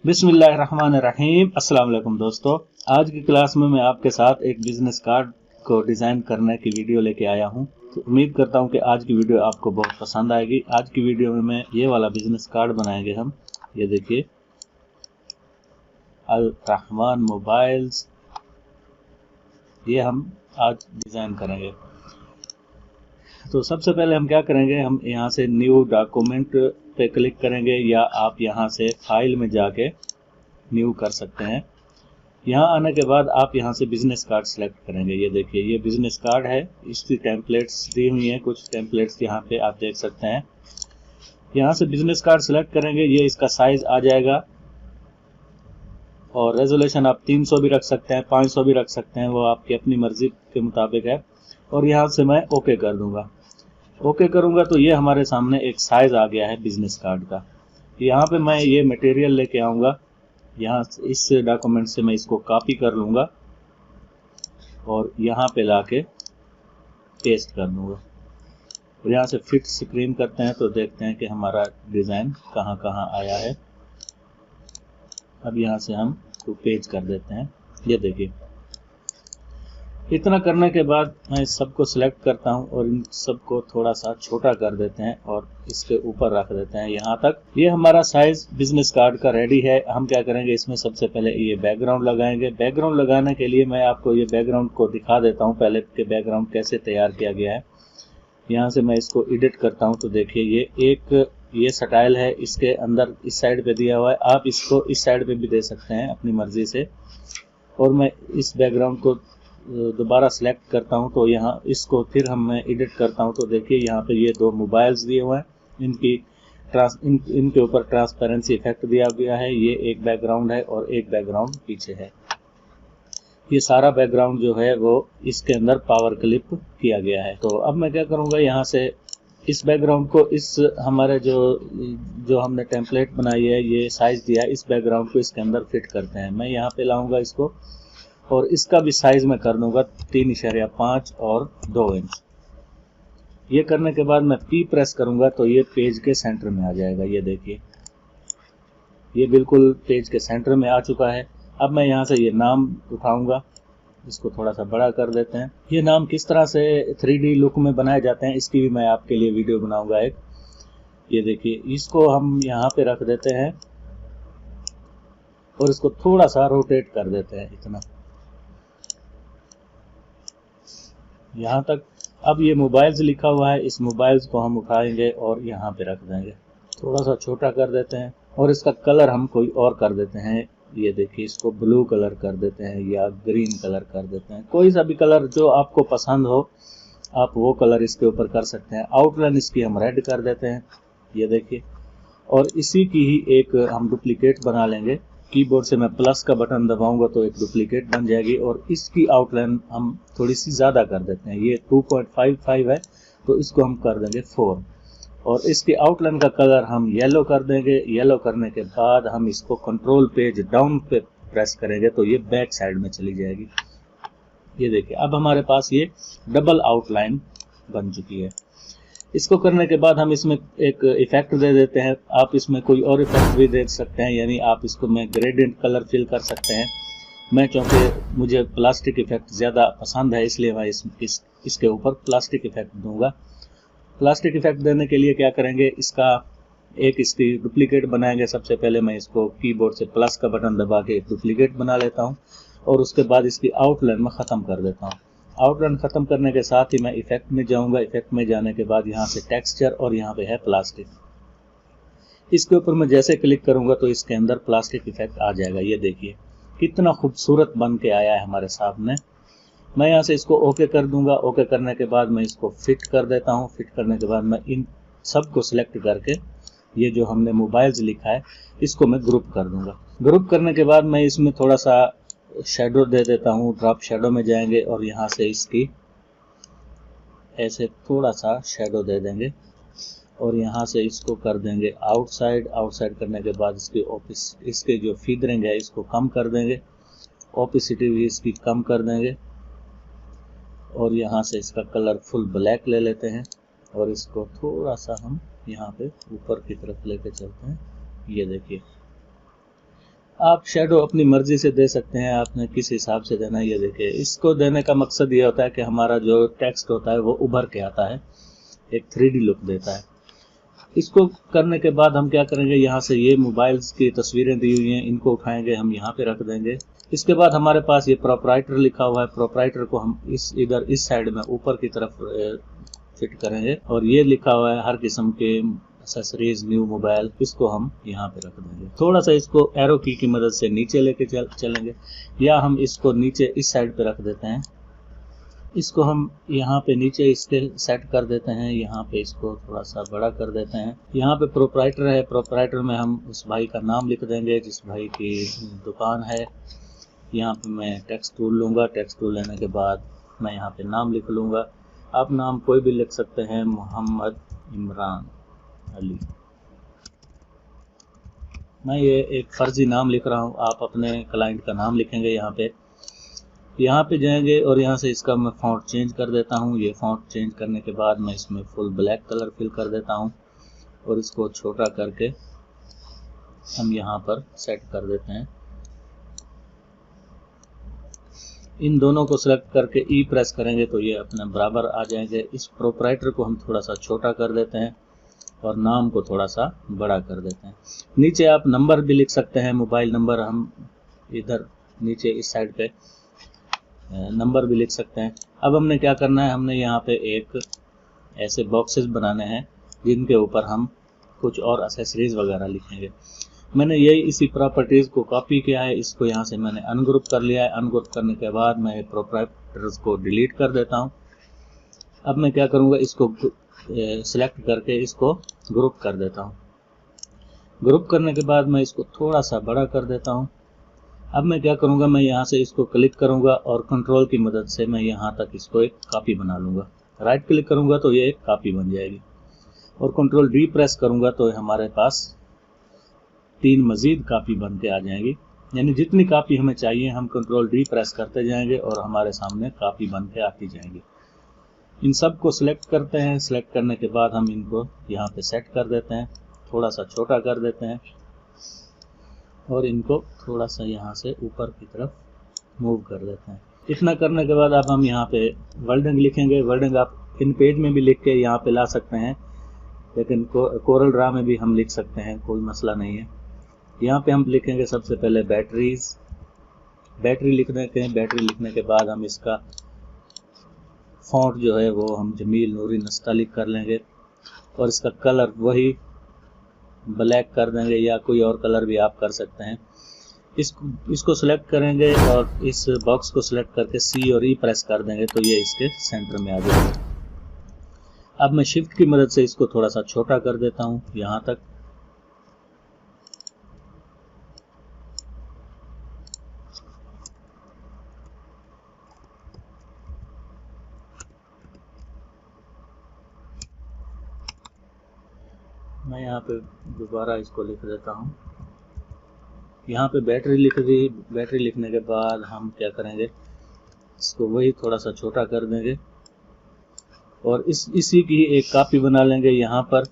बिस्मिल्लाहिर्रहमानिर्रहीम। अस्सलाम वालेकुम दोस्तों, आज की क्लास में मैं आपके साथ एक बिजनेस कार्ड को डिज़ाइन करने की वीडियो लेके आया हूं। तो उम्मीद करता हूं कि आज की वीडियो आपको बहुत पसंद आएगी। आज की वीडियो में मैं ये वाला बिजनेस कार्ड बनाएंगे हम। ये देखिए, अल रहमान मोबाइल्स, ये हम आज डिज़ाइन करेंगे। तो सबसे पहले हम क्या करेंगे, हम यहाँ से न्यू डॉक्यूमेंट पे क्लिक करेंगे, या आप यहाँ से फाइल में जाके न्यू कर सकते हैं। यहाँ आने के बाद आप यहाँ से बिजनेस कार्ड सेलेक्ट करेंगे। ये देखिए, ये बिजनेस कार्ड है, इसकी टेम्पलेट्स दी हुई हैं, कुछ टेम्पलेट्स यहाँ पे आप देख सकते हैं। यहाँ से बिजनेस कार्ड सेलेक्ट करेंगे, ये इसका साइज आ जाएगा और रेजोल्यूशन आप 300 भी रख सकते हैं, 500 भी रख सकते हैं, वो आपकी अपनी मर्जी के मुताबिक है। और यहाँ से मैं ओके कर दूंगा। ओके करूंगा तो ये हमारे सामने एक साइज आ गया है बिजनेस कार्ड का। यहाँ पे मैं ये मटेरियल लेके आऊंगा, यहाँ इस डॉक्यूमेंट से मैं इसको कॉपी कर लूंगा और यहाँ पे लाके पेस्ट कर दूंगा। और यहाँ से फिट स्क्रीन करते हैं तो देखते हैं कि हमारा डिज़ाइन कहाँ कहाँ आया है। अब यहाँ से हम तो पेज कर देते हैं। ये देखिए, इतना करने के बाद मैं इस सबको सिलेक्ट करता हूं और इन सबको थोड़ा सा छोटा कर देते हैं और इसके ऊपर रख देते हैं यहाँ तक। ये हमारा साइज बिजनेस कार्ड का रेडी है। हम क्या करेंगे, इसमें सबसे पहले ये बैकग्राउंड लगाएंगे। बैकग्राउंड लगाने के लिए मैं आपको ये बैकग्राउंड को दिखा देता हूँ पहले कि बैकग्राउंड कैसे तैयार किया गया है। यहाँ से मैं इसको एडिट करता हूँ तो देखिए, ये स्टाइल है, इसके अंदर इस साइड पे दिया हुआ है। आप इसको इस साइड पे भी दे सकते हैं अपनी मर्जी से। और मैं इस बैकग्राउंड को दोबारा सिलेक्ट करता हूं तो यहाँ इसको फिर मैं एडिट करता हूं तो देखिए, यहाँ पे ये दो मोबाइल्स दिए हुए हैं, इनके ऊपर ट्रांसपेरेंसी इफेक्ट दिया गया है। ये एक बैकग्राउंड है और एक बैकग्राउंड पीछे है। ये सारा बैकग्राउंड जो है वो इसके अंदर पावर क्लिप किया गया है। तो अब मैं क्या करूँगा, यहाँ से इस बैकग्राउंड को इस हमारे जो हमने टेम्पलेट बनाई है, ये साइज दिया है, इस बैकग्राउंड को इसके अंदर फिट करते हैं। मैं यहाँ पे लाऊंगा इसको और इसका भी साइज मैं कर दूंगा 3.5 और 2 इंच। ये करने के बाद मैं P प्रेस करूंगा तो ये पेज के सेंटर में आ जाएगा। ये देखिए, ये बिल्कुल पेज के सेंटर में आ चुका है। अब मैं यहाँ से ये नाम उठाऊंगा, इसको थोड़ा सा बड़ा कर देते हैं। ये नाम किस तरह से 3D लुक में बनाए जाते हैं, इसकी भी मैं आपके लिए वीडियो बनाऊंगा एक। ये देखिए, इसको हम यहाँ पे रख देते हैं और इसको थोड़ा सा रोटेट कर देते हैं, इतना यहाँ तक। अब ये मोबाइल्स लिखा हुआ है, इस मोबाइल्स को हम उठाएंगे और यहाँ पे रख देंगे, थोड़ा सा छोटा कर देते हैं और इसका कलर हम कोई और कर देते हैं। ये देखिए, इसको ब्लू कलर कर देते हैं या ग्रीन कलर कर देते हैं, कोई सा भी कलर जो आपको पसंद हो आप वो कलर इसके ऊपर कर सकते हैं। आउटलाइन इसकी हम रेड कर देते हैं। ये देखिए, और इसी की ही एक हम डुप्लीकेट बना लेंगे। कीबोर्ड से मैं प्लस का बटन दबाऊंगा तो एक डुप्लीकेट बन जाएगी और इसकी आउटलाइन हम थोड़ी सी ज़्यादा कर देते हैं। ये 2.55 है तो इसको हम कर देंगे 4 और इसकी आउटलाइन का कलर हम येलो कर देंगे। येलो करने के बाद हम इसको कंट्रोल पेज डाउन पे प्रेस करेंगे तो ये बैक साइड में चली जाएगी। ये देखिए, अब हमारे पास ये डबल आउटलाइन बन चुकी है। इसको करने के बाद हम इसमें एक इफेक्ट दे देते हैं। आप इसमें कोई और इफेक्ट भी दे सकते हैं, यानी आप इसको में ग्रेडियंट कलर फिल कर सकते हैं। मैं चूँकि मुझे प्लास्टिक इफेक्ट ज़्यादा पसंद है इसलिए मैं इसके ऊपर प्लास्टिक इफेक्ट दूंगा। प्लास्टिक इफेक्ट देने के लिए क्या करेंगे, इसकी डुप्लीकेट बनाएंगे। सबसे पहले मैं इसको कीबोर्ड से प्लस का बटन दबा के एक डुप्लीकेट बना लेता हूँ और उसके बाद इसकी आउटलाइन में ख़त्म कर देता हूँ। आउटलाइन खत्म करने के साथ ही मैं इफेक्ट में जाऊंगा। इफेक्ट में जाने के बाद यहाँ से टेक्सचर और यहाँ पे है प्लास्टिक, इसके ऊपर मैं जैसे क्लिक करूंगा तो इसके अंदर प्लास्टिक इफेक्ट आ जाएगा। ये देखिए कितना खूबसूरत बन के आया है हमारे सामने। मैं यहाँ से इसको ओके कर दूंगा। ओके करने के बाद मैं इसको फिट कर देता हूँ। फिट करने के बाद मैं इन सब को सिलेक्ट करके ये जो हमने मोबाइल्स लिखा है इसको मैं ग्रुप कर दूंगा। ग्रुप करने के बाद मैं इसमें थोड़ा सा शेडो दे देता हूँ। ड्रॉप शेडो में जाएंगे और यहाँ से इसकी ऐसे थोड़ा सा शेडो दे देंगे और यहाँ से इसको कर देंगे आउटसाइड। आउटसाइड करने के बाद इसके जो फीदरिंग है इसको कम कर देंगे, ओपेसिटी भी इसकी कम कर देंगे और यहाँ से इसका कलर फुल ब्लैक ले लेते हैं और इसको थोड़ा सा हम यहाँ पे ऊपर की तरफ लेके चलते हैं। ये देखिए, आप शेडो अपनी मर्जी से दे सकते हैं, आपने किस हिसाब से देना है ये देखिए। इसको देने का मकसद ये होता है कि हमारा जो टेक्स्ट होता है वो उभर के आता है, एक 3D लुक देता है। इसको करने के बाद हम क्या करेंगे, यहाँ से ये मोबाइल्स की तस्वीरें दी हुई हैं, इनको उठाएंगे, हम यहाँ पे रख देंगे। इसके बाद हमारे पास ये प्रोप्राइटर लिखा हुआ है, प्रोप्राइटर को हम इधर इस साइड में ऊपर की तरफ फिट करेंगे, और ये लिखा हुआ है हर किस्म के एक्सेसरीज न्यू मोबाइल, इसको हम यहाँ पे रख देंगे। थोड़ा सा इसको एरो की मदद से नीचे लेके चलेंगे, या हम इसको नीचे इस साइड पे रख देते हैं। इसको हम यहाँ पे नीचे इसके सेट कर देते हैं, यहाँ पे इसको थोड़ा सा बड़ा कर देते हैं। यहाँ पे प्रोप्राइटर है, प्रोप्राइटर में हम उस भाई का नाम लिख देंगे जिस भाई की दुकान है। यहाँ पे मैं टेक्स्ट टूल लूँगा, टेक्स्ट टूल लेने के बाद मैं यहाँ पे नाम लिख लूँगा। आप नाम कोई भी लिख सकते हैं, मोहम्मद इमरान अली। मैं ये एक फर्जी नाम लिख रहा हूँ, आप अपने क्लाइंट का नाम लिखेंगे। यहाँ पे जाएंगे और यहाँ से इसका मैं फॉन्ट चेंज कर देता हूँ। ये फॉन्ट चेंज करने के बाद मैं इसमें फुल ब्लैक कलर फिल कर देता हूँ, और इसको छोटा करके हम यहाँ पर सेट कर देते हैं। इन दोनों को सिलेक्ट करके ई प्रेस करेंगे तो ये अपने बराबर आ जाएंगे। इस प्रोप्राइटर को हम थोड़ा सा छोटा कर देते हैं और नाम को थोड़ा सा बड़ा कर देते हैं। नीचे आप नंबर भी लिख सकते हैं, मोबाइल नंबर हम इधर नीचे इस साइड पे नंबर भी लिख सकते हैं। अब हमने क्या करना है, हमने यहाँ पे एक ऐसे बॉक्सेस बनाने हैं जिनके ऊपर हम कुछ और एक्सेसरीज वगैरह लिखेंगे। मैंने यही इसी प्रॉपर्टीज़ को कॉपी किया है, इसको यहाँ से मैंने अनग्रुप कर लिया है। अनग्रुप करने के बाद मैं प्रोप्राइटर्स को डिलीट कर देता हूँ। अब मैं क्या करूँगा, इसको सिलेक्ट करके इसको ग्रुप कर देता हूँ। ग्रुप करने के बाद मैं इसको थोड़ा सा बड़ा कर देता हूँ। अब मैं क्या करूँगा, मैं यहाँ से इसको क्लिक करूँगा और कंट्रोल की मदद से मैं यहाँ तक इसको एक कॉपी बना लूँगा। राइट क्लिक करूँगा तो ये एक कॉपी बन जाएगी, और कंट्रोल डी प्रेस करूँगा तो हमारे पास 3 मज़ीद कॉपी बन के आ जाएंगी। यानी जितनी कॉपी हमें चाहिए हम कंट्रोल डी प्रेस करते जाएंगे और हमारे सामने कॉपी बन के आती जाएंगी। इन सब को सिलेक्ट करते हैं। सिलेक्ट करने के बाद हम इनको यहाँ पे सेट कर देते हैं, थोड़ा सा छोटा कर देते हैं, और इनको थोड़ा सा यहाँ से ऊपर की तरफ मूव कर देते हैं। इतना करने के बाद अब हम यहाँ पे वर्डिंग लिखेंगे। वर्डिंग आप इन पेज में भी लिख के यहाँ पे ला सकते हैं, लेकिन कोरल ड्रा में भी हम लिख सकते हैं, कोई मसला नहीं है। यहाँ पे हम लिखेंगे सबसे पहले बैटरीज, बैटरी लिखने के बाद हम इसका फॉन्ट जो है वो हम जमील नूरी नस्तालिक कर लेंगे, और इसका कलर वही ब्लैक कर देंगे, या कोई और कलर भी आप कर सकते हैं। इसको सिलेक्ट करेंगे और इस बॉक्स को सिलेक्ट करके सी और ई प्रेस कर देंगे तो ये इसके सेंटर में आ जाएगा। अब मैं शिफ्ट की मदद से इसको थोड़ा सा छोटा कर देता हूँ यहाँ तक। मैं यहाँ पे दोबारा इसको लिख देता हूँ। यहाँ पे बैटरी लिख दी। बैटरी लिखने के बाद हम क्या करेंगे, इसको वही थोड़ा सा छोटा कर देंगे और इसी की एक कॉपी बना लेंगे यहाँ पर,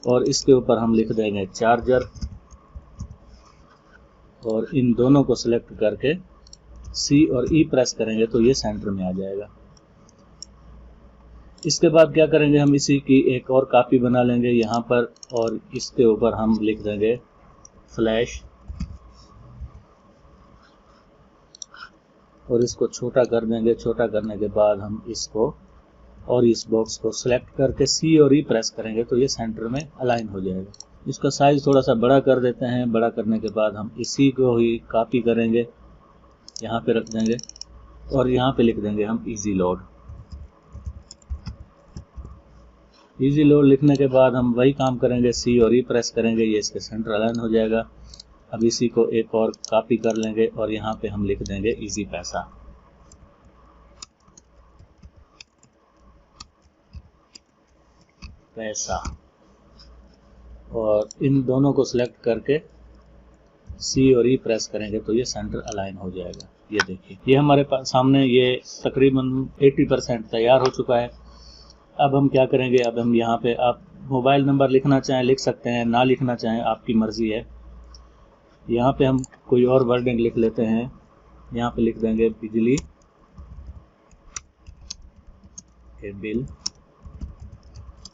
और इसके ऊपर हम लिख देंगे चार्जर, और इन दोनों को सिलेक्ट करके सी और ई प्रेस करेंगे तो ये सेंटर में आ जाएगा। इसके बाद क्या करेंगे, हम इसी की एक और कॉपी बना लेंगे यहाँ पर, और इसके ऊपर हम लिख देंगे फ्लैश, और इसको छोटा कर देंगे। छोटा करने के बाद हम इसको और इस बॉक्स को सिलेक्ट करके सी और ई प्रेस करेंगे तो ये सेंटर में अलाइन हो जाएगा। इसका साइज थोड़ा सा बड़ा कर देते हैं। बड़ा करने के बाद हम इसी को ही कॉपी करेंगे, यहाँ पे रख देंगे, और यहाँ पे लिख देंगे हम इजी लोड। इजी लोड लिखने के बाद हम वही काम करेंगे, सी और ई प्रेस करेंगे, ये इसके सेंटर अलाइन हो जाएगा। अब इसी को एक और कॉपी कर लेंगे और यहाँ पे हम लिख देंगे इजी पैसा। और इन दोनों को सिलेक्ट करके सी और ई प्रेस करेंगे तो ये सेंटर अलाइन हो जाएगा। ये देखिए, ये हमारे पास सामने ये तकरीबन 80% तैयार हो चुका है। अब हम क्या करेंगे, अब हम यहाँ पे आप मोबाइल नंबर लिखना चाहें लिख सकते हैं, ना लिखना चाहें आपकी मर्जी है। यहाँ पे हम कोई और वर्डिंग लिख लेते हैं। यहाँ पे लिख देंगे बिजली के बिल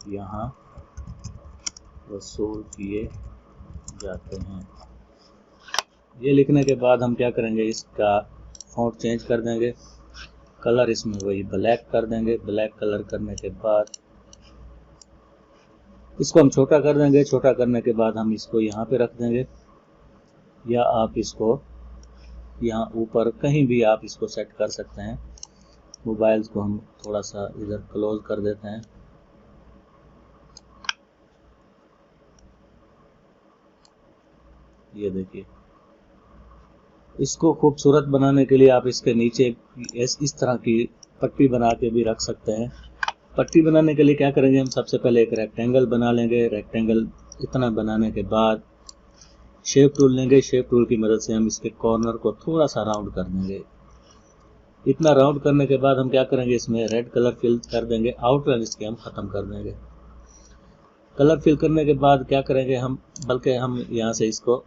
यहाँ वसूल किए जाते हैं। ये लिखने के बाद हम क्या करेंगे, इसका फॉन्ट चेंज कर देंगे, कलर इसमें वही ब्लैक कर देंगे। ब्लैक कलर करने के बाद इसको हम छोटा कर देंगे। छोटा करने के बाद हम इसको यहाँ पे रख देंगे, या आप इसको यहाँ ऊपर कहीं भी आप इसको सेट कर सकते हैं। मोबाइल्स को हम थोड़ा सा इधर क्लोज कर देते हैं। ये देखिए, इसको खूबसूरत बनाने के लिए आप इसके नीचे इस तरह की पट्टी बना के भी रख सकते हैं। पट्टी बनाने के लिए क्या करेंगे, हम सबसे पहले एक रेक्टेंगल बना लेंगे। रेक्टेंगल इतना बनाने के बाद शेप टूल लेंगे। शेप टूल की मदद से हम इसके कॉर्नर को थोड़ा सा राउंड कर देंगे। इतना राउंड करने के बाद हम क्या करेंगे, इसमें रेड कलर फिल कर देंगे। आउटलाइन इसके हम ख़त्म कर देंगे। कलर फिल करने के बाद क्या करेंगे हम, बल्कि हम यहाँ से इसको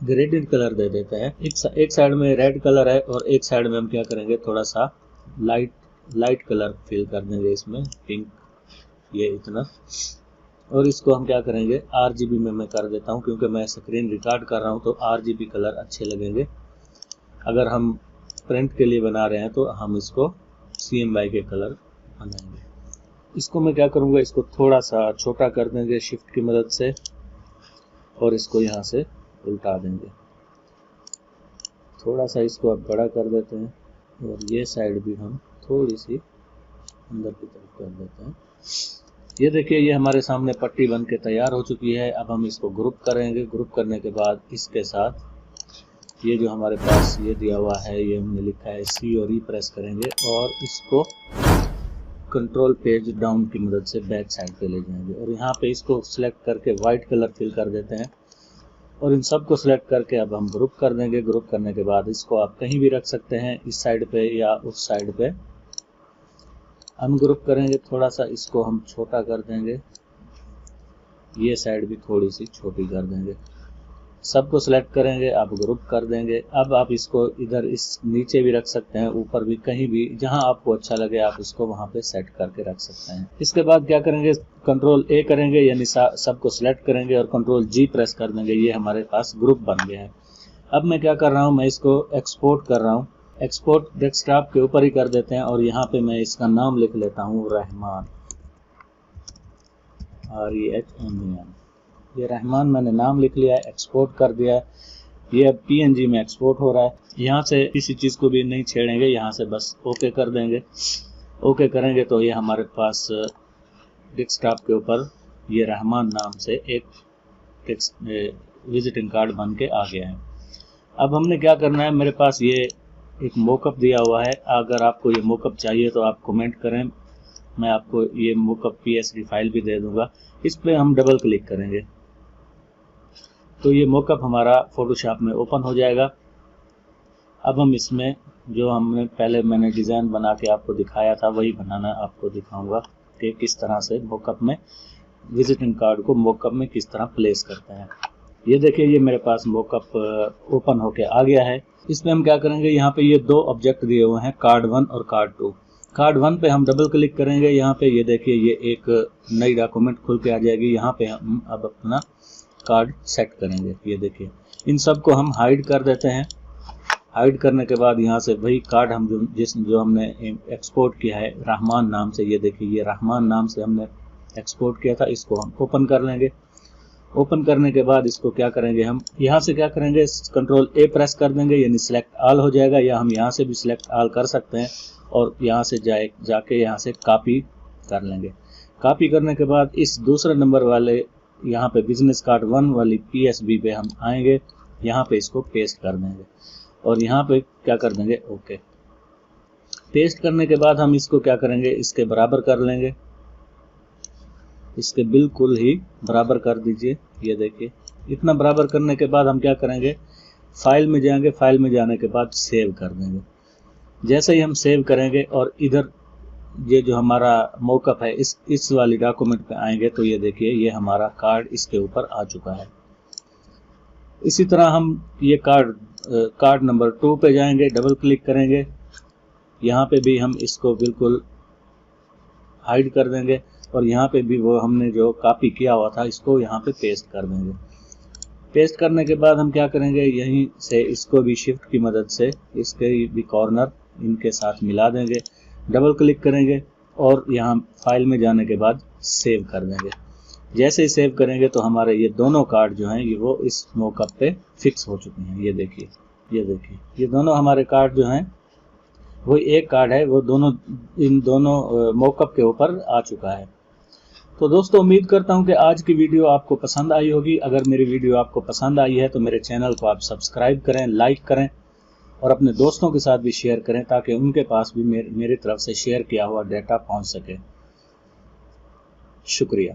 ग्रेडेड कलर दे देते हैं। एक साइड में रेड कलर है और एक साइड में हम क्या करेंगे, थोड़ा सा लाइट कलर फिल कर देंगे इसमें, पिंक, ये इतना। और इसको हम क्या करेंगे, RGB में मैं कर देता हूँ, क्योंकि मैं स्क्रीन रिकॉर्ड कर रहा हूँ तो RGB कलर अच्छे लगेंगे। अगर हम प्रिंट के लिए बना रहे हैं तो हम इसको CMYK के कलर बनाएंगे। इसको मैं क्या करूँगा, इसको थोड़ा सा छोटा कर देंगे शिफ्ट की मदद से, और इसको यहाँ से उल्टा देंगे। थोड़ा सा इसको अब बड़ा कर देते हैं, और ये साइड भी हम थोड़ी सी अंदर की तरफ कर देते हैं। ये देखिए, ये हमारे सामने पट्टी बन के तैयार हो चुकी है। अब हम इसको ग्रुप करेंगे। ग्रुप करने के बाद इसके साथ ये जो हमारे पास ये दिया हुआ है, ये हमने लिखा है C और E प्रेस करेंगे, और इसको कंट्रोल पेज डाउन की मदद से बैक साइड पे ले जाएंगे। और यहाँ पे इसको सिलेक्ट करके वाइट कलर फिल कर देते हैं, और इन सब को सिलेक्ट करके अब हम ग्रुप कर देंगे। ग्रुप करने के बाद इसको आप कहीं भी रख सकते हैं, इस साइड पे या उस साइड पे। अनग्रुप करेंगे, थोड़ा सा इसको हम छोटा कर देंगे, ये साइड भी थोड़ी सी छोटी कर देंगे। सबको सिलेक्ट करेंगे, आप ग्रुप कर देंगे। अब आप इसको इधर इस नीचे भी रख सकते हैं, ऊपर भी, कहीं भी जहां आपको अच्छा लगे आप इसको वहां पे सेट करके रख सकते हैं। इसके बाद क्या करेंगे, कंट्रोल A करेंगे, यानी सबको सिलेक्ट करेंगे, और कंट्रोल G प्रेस कर देंगे। ये हमारे पास ग्रुप बन गया है। अब मैं क्या कर रहा हूँ, मैं इसको एक्सपोर्ट कर रहा हूँ। एक्सपोर्ट डेस्कटॉप के ऊपर ही कर देते हैं, और यहाँ पे मैं इसका नाम लिख लेता हूँ रहमान, REHMAN। ये रहमान मैंने नाम लिख लिया है, एक्सपोर्ट कर दिया है। ये अब PNG में एक्सपोर्ट हो रहा है। यहाँ से किसी चीज़ को भी नहीं छेड़ेंगे, यहाँ से बस ओके कर देंगे। ओके करेंगे तो ये हमारे पास डेस्कटॉप के ऊपर ये रहमान नाम से एक विजिटिंग कार्ड बन के आ गया है। अब हमने क्या करना है, मेरे पास ये एक मोकअप दिया हुआ है। अगर आपको ये मोकअप चाहिए तो आप कमेंट करें, मैं आपको ये मोकअप PSD फाइल भी दे दूंगा। इस पर हम डबल क्लिक करेंगे तो ये मोकअप हमारा फोटोशॉप में ओपन हो जाएगा। अब हम इसमें जो मैंने डिज़ाइन बना के आपको दिखाया था, वही बनाना आपको दिखाऊंगा कि किस तरह से मोकअप में विजिटिंग कार्ड को मोकअप में किस तरह प्लेस करते हैं। ये देखिए, ये मेरे पास मोकअप ओपन होके आ गया है। इसमें हम क्या करेंगे, यहाँ पे ये दो ऑब्जेक्ट दिए हुए हैं, कार्ड 1 और कार्ड 2। कार्ड 1 पे हम डबल क्लिक करेंगे। यहाँ पे ये देखिए, ये एक नई डॉक्यूमेंट खुल के आ जाएगी। यहाँ पे हम अब अपना कार्ड सेट करेंगे। ये देखिए, इन सब को हम हाइड कर देते हैं। हाइड करने के बाद यहाँ से वही कार्ड हम जो हमने एक्सपोर्ट किया है रहमान नाम से, ये देखिए, ये रहमान नाम से हमने एक्सपोर्ट किया था, इसको हम ओपन कर लेंगे। ओपन करने के बाद इसको क्या करेंगे, हम यहाँ से क्या करेंगे, कंट्रोल A प्रेस कर देंगे, यानी सिलेक्ट ऑल हो जाएगा, या हम यहाँ से भी सिलेक्ट ऑल कर सकते हैं, और यहाँ से जाके यहाँ से कॉपी कर लेंगे। कॉपी करने के बाद इस दूसरे नंबर वाले यहाँ पे बिजनेस कार्ड 1 वाली PSB पे हम आएंगे, यहाँ पे इसको पेस्ट कर देंगे, और यहाँ पे क्या कर देंगे, ओके। पेस्ट करने के बाद हम इसको क्या करेंगे, इसके बराबर कर लेंगे, इसके बिल्कुल ही बराबर कर दीजिए। ये देखिए, इतना बराबर करने के बाद हम क्या करेंगे, फाइल में जाएंगे। फाइल में जाने के बाद सेव कर देंगे। जैसे ही हम सेव करेंगे और इधर ये जो हमारा मॉकअप है इस वाली डॉक्यूमेंट पे आएंगे, तो ये देखिए, ये हमारा कार्ड इसके ऊपर आ चुका है। इसी तरह हम ये कार्ड नंबर 2 पे जाएंगे, डबल क्लिक करेंगे, यहाँ पे भी हम इसको बिल्कुल हाइड कर देंगे और यहाँ पे भी वो हमने जो कॉपी किया हुआ था इसको यहाँ पे पेस्ट कर देंगे। पेस्ट करने के बाद हम क्या करेंगे, यहीं से इसको भी शिफ्ट की मदद से इसके भी कॉर्नर इनके साथ मिला देंगे, डबल क्लिक करेंगे और यहाँ फाइल में जाने के बाद सेव कर देंगे। जैसे ही सेव करेंगे तो हमारे ये दोनों कार्ड जो हैं ये वो इस मॉकअप पे फिक्स हो चुके हैं। ये देखिए, ये दोनों हमारे कार्ड जो हैं वो एक कार्ड है वो इन दोनों मॉकअप के ऊपर आ चुका है। तो दोस्तों उम्मीद करता हूं कि आज की वीडियो आपको पसंद आई होगी। अगर मेरी वीडियो आपको पसंद आई है तो मेरे चैनल को आप सब्सक्राइब करें, लाइक करें और अपने दोस्तों के साथ भी शेयर करें ताकि उनके पास भी मेरी तरफ से शेयर किया हुआ डेटा पहुंच सके। शुक्रिया।